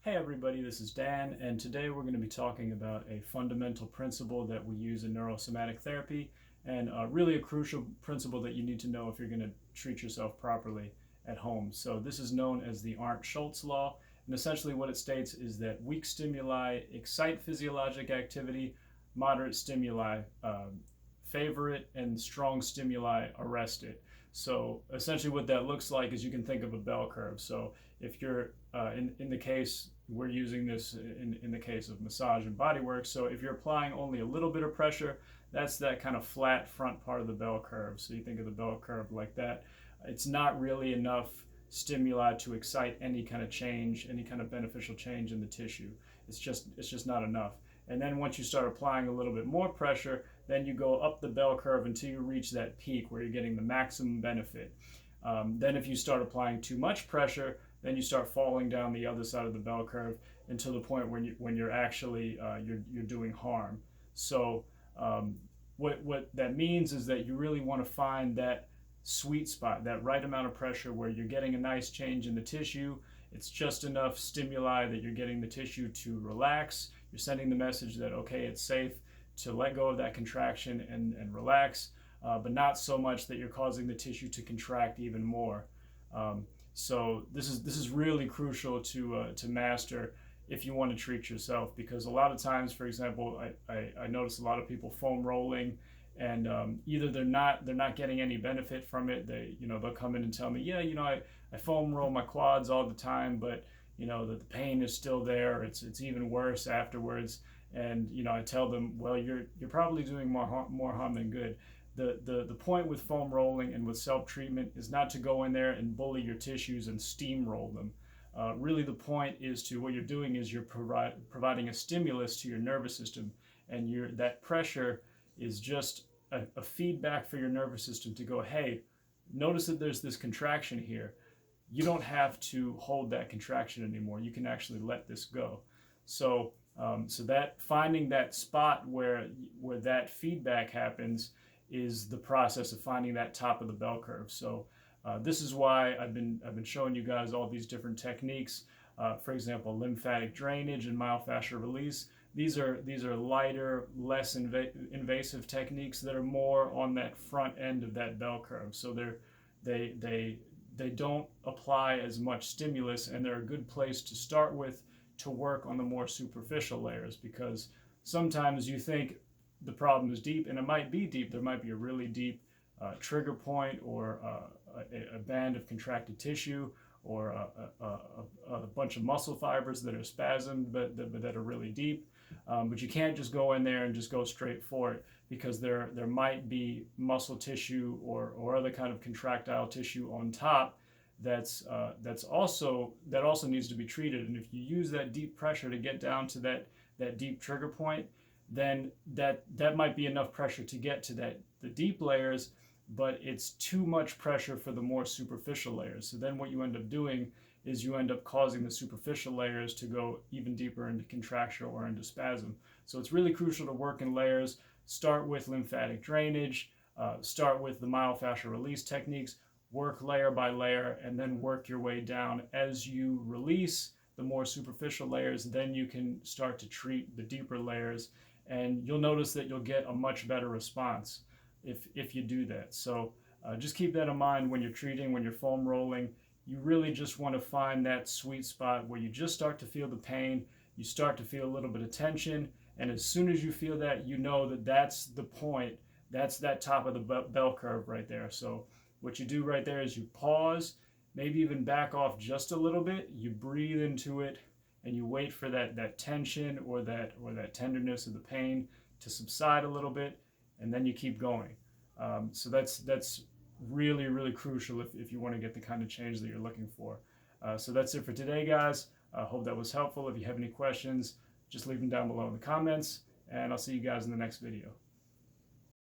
Hey everybody, this is Dan, and today we're going to be talking about a fundamental principle that we use in neurosomatic therapy, and really a crucial principle that you need to know if you're going to treat yourself properly at home. So this is known as the Arndt-Schultz Law, and essentially what it states is that weak stimuli excite physiologic activity, moderate stimuli favor it, and strong stimuli arrest it. So essentially what that looks like is you can think of a bell curve. So if you're in the case, we're using this in the case of massage and body work. So if you're applying only a little bit of pressure, that's that kind of flat front part of the bell curve. So you think of the bell curve like that. It's not really enough stimuli to excite any kind of change, any kind of beneficial change in the tissue. It's just not enough. And then once you start applying a little bit more pressure, then you go up the bell curve until you reach that peak where you're getting the maximum benefit. Then if you start applying too much pressure, then you start falling down the other side of the bell curve until the point when you're actually you're doing harm. So what that means is that you really want to find that sweet spot, that right amount of pressure where you're getting a nice change in the tissue. It's just enough stimuli that you're getting the tissue to relax. You're sending the message that, okay, it's safe to let go of that contraction and relax, but not so much that you're causing the tissue to contract even more. So this is really crucial to master if you want to treat yourself, because a lot of times, for example, I notice a lot of people foam rolling, and either they're not getting any benefit from it. They'll come in and tell me, yeah, I foam roll my quads all the time, but the pain is still there. It's even worse afterwards. And I tell them, well, you're probably doing more harm than good. The point with foam rolling and with self-treatment is not to go in there and bully your tissues and steamroll them. Really, the point is what you're doing is you're providing a stimulus to your nervous system, and that pressure is just a feedback for your nervous system to go, hey, notice that there's this contraction here. You don't have to hold that contraction anymore. You can actually let this go. So that finding that spot where that feedback happens is the process of finding that top of the bell curve. So this is why I've been showing you guys all these different techniques. For example, lymphatic drainage and myofascial release. These are lighter, less invasive techniques that are more on that front end of that bell curve. So they don't apply as much stimulus, and they're a good place to start with to work on the more superficial layers, because sometimes you think the problem is deep, and it might be deep. There might be a really deep trigger point, or a band of contracted tissue, or a bunch of muscle fibers that are spasmed but that are really deep. But you can't just go in there and just go straight for it, because there might be muscle tissue or other kind of contractile tissue on top that also needs to be treated. And if you use that deep pressure to get down to that deep trigger point, then that might be enough pressure to get to the deep layers, but it's too much pressure for the more superficial layers. So then what you end up doing is you end up causing the superficial layers to go even deeper into contraction or into spasm. So it's really crucial to work in layers. Start with lymphatic drainage, start with the myofascial release techniques, work layer by layer, and then work your way down. As you release the more superficial layers, then you can start to treat the deeper layers, and you'll notice that you'll get a much better response if you do that. So just keep that in mind when you're treating, when you're foam rolling. You really just want to find that sweet spot where you just start to feel the pain, you start to feel a little bit of tension, and as soon as you feel that, you know that that's the point, that's that top of the bell curve right there. So what you do right there is you pause, maybe even back off just a little bit, you breathe into it, and you wait for that tension or that tenderness of the pain to subside a little bit, and then you keep going. So that's really, really crucial if you want to get the kind of change that you're looking for. So that's it for today, guys. I hope that was helpful. If you have any questions, just leave them down below in the comments, and I'll see you guys in the next video.